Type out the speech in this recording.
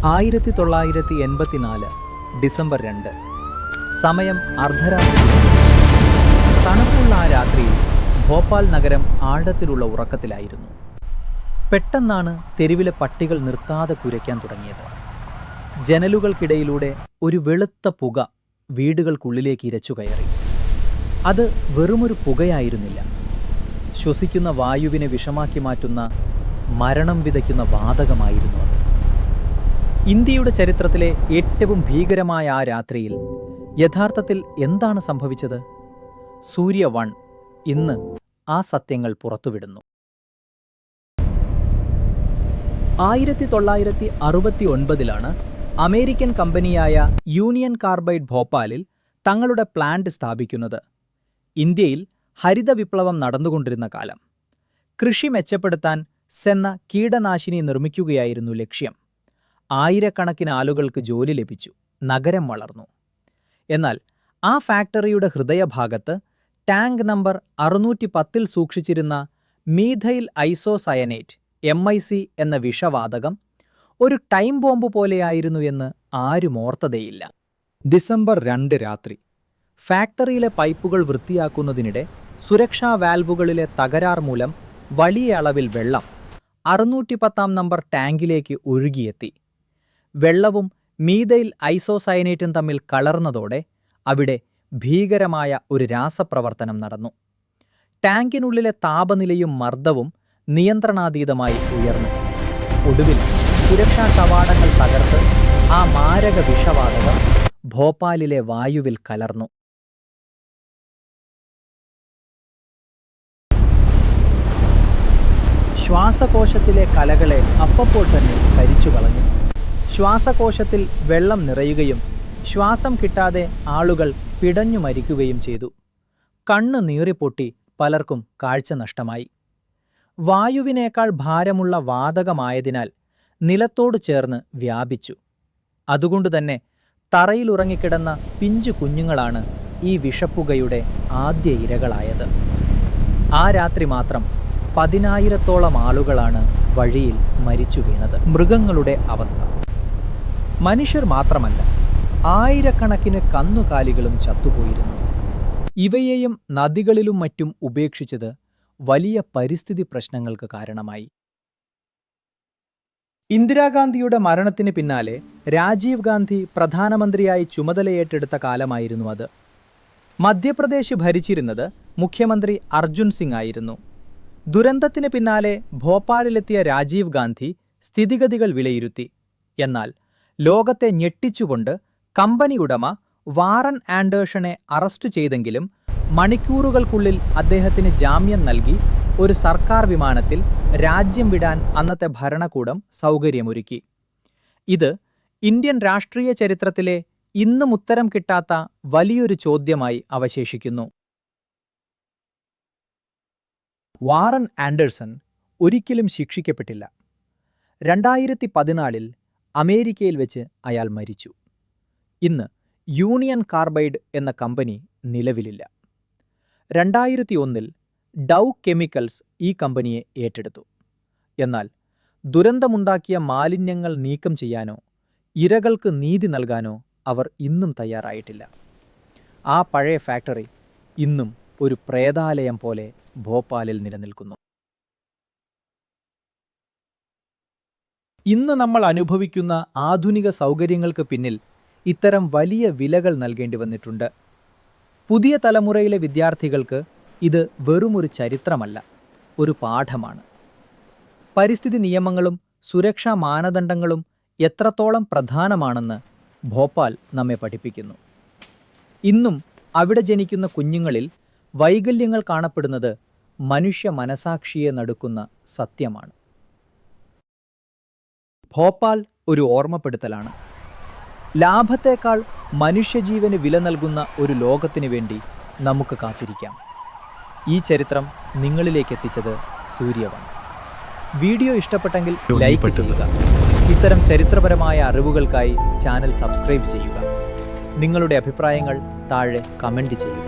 1984 December 2. സമയം അർദ്ധരാത്രി. തണുപ്പുള്ള ആ രാത്രിയിൽ ഭോപ്പാൽ നഗരം ആഴത്തിലുള്ള ഉറക്കത്തിലായിരുന്നു. പെട്ടെന്നാണ് തെരുവിലെ പട്ടികൾ നിർത്താതെ കുരയ്ക്കാൻ തുടങ്ങിയത്. ജനലുകൾക്കിടയിലൂടെ ഒരു വെളുത്ത പുക വീടുകൾക്കുള്ളിലേക്ക് ഇരച്ചുകയറി. അത് വെറുമൊരു പുകയായിരുന്നില്ല. ശ്വസിക്കുന്ന വായുവിനെ വിഷമാക്കി മാറ്റുന്ന, മരണം വിതയ്ക്കുന്ന വാതകമായിരുന്നു അത്. ഇന്ത്യയുടെ ചരിത്രത്തിലെ ഏറ്റവും ഭീകരമായ ആ രാത്രിയിൽ യഥാർത്ഥത്തിൽ എന്താണ് സംഭവിച്ചത്? സൂര്യ 1 ഇന്ന് ആ സത്യങ്ങൾ പുറത്തുവിടുന്നു. 1969 അമേരിക്കൻ കമ്പനിയായ യൂണിയൻ കാർബൈഡ് ഭോപ്പാലിൽ തങ്ങളുടെ പ്ലാന്റ് സ്ഥാപിക്കുന്നത്. ഇന്ത്യയിൽ ഹരിത വിപ്ലവം നടന്നുകൊണ്ടിരുന്ന കാലം. കൃഷി മെച്ചപ്പെടുത്താൻ സെന്ന കീടനാശിനി നിർമ്മിക്കുകയായിരുന്നു ലക്ഷ്യം. ആയിരക്കണക്കിന് ആളുകൾക്ക് ജോലി ലഭിച്ചു. നഗരം വളർന്നു. എന്നാൽ ആ ഫാക്ടറിയുടെ ഹൃദയഭാഗത്ത് ടാങ്ക് നമ്പർ 610 സൂക്ഷിച്ചിരുന്ന മീഥൈൽ ഐസോസയനേറ്റ് MIC എന്ന വിഷവാതകം ഒരു ടൈം ബോംബ് പോലെയായിരുന്നു എന്ന് ആരും ഓർത്തതേയില്ല. ഡിസംബർ 2 രാത്രി ഫാക്ടറിയിലെ പൈപ്പുകൾ വൃത്തിയാക്കുന്നതിനിടെ സുരക്ഷാ വാൽവുകളിലെ തകരാർ മൂലം വലിയ അളവിൽ വെള്ളം 610 നമ്പർ ടാങ്കിലേക്ക് ഒഴുകിയെത്തി. വെള്ളവും മീഥൈൽ ഐസോസയനേറ്റും തമ്മിൽ കലർന്നതോടെ അവിടെ ഭീകരമായ ഒരു രാസപ്രവർത്തനം നടന്നു. ടാങ്കിനുള്ളിലെ താപനിലയും മർദ്ദവും നിയന്ത്രണാതീതമായി ഉയർന്നു. ഒടുവിൽ സുരക്ഷാ കവാടങ്ങൾ തകർത്ത് ആ മാരക വിഷവാതകം ഭോപ്പാലിലെ വായുവിൽ കലർന്നു. ശ്വാസകോശത്തിലെ കലകളെ അപ്പോൾ തന്നെ കരിച്ചു കളഞ്ഞു. ശ്വാസകോശത്തിൽ വെള്ളം നിറയുകയും ശ്വാസം കിട്ടാതെ ആളുകൾ പിടഞ്ഞു മരിക്കുകയും ചെയ്തു. കണ്ണ് നീറിപ്പൊട്ടി പലർക്കും കാഴ്ച നഷ്ടമായി. വായുവിനേക്കാൾ ഭാരമുള്ള വാതകമായതിനാൽ നിലത്തോട് ചേർന്ന് വ്യാപിച്ചു. അതുകൊണ്ടുതന്നെ തറയിലുറങ്ങിക്കിടന്ന പിഞ്ചു കുഞ്ഞുങ്ങളാണ് ഈ വിഷപ്പുകയുടെ ആദ്യ ഇരകളായത്. ആ രാത്രി മാത്രം 10,000-ഓളം ആളുകളാണ് വഴിയിൽ മരിച്ചു വീണത്. മൃഗങ്ങളുടെ അവസ്ഥ. മനുഷ്യർ മാത്രമല്ല, ആയിരക്കണക്കിന് കന്നുകാലികളും ചത്തുപോയിരുന്നു. ഇവയെയും നദികളിലും മറ്റും ഉപേക്ഷിച്ചത് വലിയ പരിസ്ഥിതി പ്രശ്നങ്ങൾക്ക് കാരണമായി. ഇന്ദിരാഗാന്ധിയുടെ മരണത്തിന് പിന്നാലെ രാജീവ് ഗാന്ധി പ്രധാനമന്ത്രിയായി ചുമതലയേറ്റെടുത്ത കാലമായിരുന്നു അത്. മധ്യപ്രദേശ് ഭരിച്ചിരുന്നത് മുഖ്യമന്ത്രി അർജുൻ സിംഗ് ആയിരുന്നു. ദുരന്തത്തിന് പിന്നാലെ ഭോപ്പാലിലെത്തിയ രാജീവ് ഗാന്ധി സ്ഥിതിഗതികൾ വിലയിരുത്തി. എന്നാൽ ലോകത്തെ ഞെട്ടിച്ചുകൊണ്ട് കമ്പനി ഉടമ വാറൻ ആൻഡേഴ്സണെ അറസ്റ്റ് ചെയ്തെങ്കിലും മണിക്കൂറുകൾക്കുള്ളിൽ അദ്ദേഹത്തിന് ജാമ്യം നൽകി ഒരു സർക്കാർ വിമാനത്തിൽ രാജ്യം വിടാൻ അന്നത്തെ ഭരണകൂടം സൗകര്യമൊരുക്കി. ഇത് ഇന്ത്യൻ രാഷ്ട്രീയ ചരിത്രത്തിലെ ഇന്നും ഉത്തരം കിട്ടാത്ത വലിയൊരു ചോദ്യമായി അവശേഷിക്കുന്നു. വാറൻ ആൻഡേഴ്സൺ ഒരിക്കലും ശിക്ഷിക്കപ്പെട്ടില്ല. 2014 അമേരിക്കയിൽ വെച്ച് അയാൾ മരിച്ചു. ഇന്ന് യൂണിയൻ കാർബൈഡ് എന്ന കമ്പനി നിലവിലില്ല. 2001 ഡൗ കെമിക്കൽസ് ഈ കമ്പനിയെ ഏറ്റെടുത്തു. എന്നാൽ ദുരന്തമുണ്ടാക്കിയ മാലിന്യങ്ങൾ നീക്കം ചെയ്യാനോ ഇരകൾക്ക് നീതി നൽകാനോ അവർ ഇന്നും തയ്യാറായിട്ടില്ല. ആ പഴയ ഫാക്ടറി ഇന്നും ഒരു പ്രേതാലയം പോലെ ഭോപ്പാലിൽ നിലനിൽക്കുന്നു. ഇന്ന് നമ്മൾ അനുഭവിക്കുന്ന ആധുനിക സൗകര്യങ്ങൾക്ക് പിന്നിൽ ഇത്തരം വലിയ വിലകൾ നൽകേണ്ടി വന്നിട്ടുണ്ട്. പുതിയ തലമുറയിലെ വിദ്യാർത്ഥികൾക്ക് ഇത് വെറുമൊരു ചരിത്രമല്ല, ഒരു പാഠമാണ്. പരിസ്ഥിതി നിയമങ്ങളും സുരക്ഷാ മാനദണ്ഡങ്ങളും എത്രത്തോളം പ്രധാനമാണെന്ന് ഭോപ്പാൽ നമ്മെ പഠിപ്പിക്കുന്നു. ഇന്നും അവിടെ ജനിക്കുന്ന കുഞ്ഞുങ്ങളിൽ വൈകല്യങ്ങൾ കാണപ്പെടുന്നത് മനുഷ്യ മനസാക്ഷിയെ നടുക്കുന്ന സത്യമാണ്. ഭോപ്പാൽ ഒരു ഓർമ്മപ്പെടുത്തലാണ്. ലാഭത്തേക്കാൾ മനുഷ്യജീവന് വില നൽകുന്ന ഒരു ലോകത്തിനു വേണ്ടി നമുക്ക് കാത്തിരിക്കാം. ഈ ചരിത്രം നിങ്ങളിലേക്ക് എത്തിച്ചത് സൂര്യ 1. വീഡിയോ ഇഷ്ടപ്പെട്ടെങ്കിൽ ലൈക്ക് ചെയ്യുക. ഇത്തരം ചരിത്രപരമായ അറിവുകൾക്കായി ചാനൽ സബ്സ്ക്രൈബ് ചെയ്യുക. നിങ്ങളുടെ അഭിപ്രായങ്ങൾ താഴെ കമന്റ് ചെയ്യുക.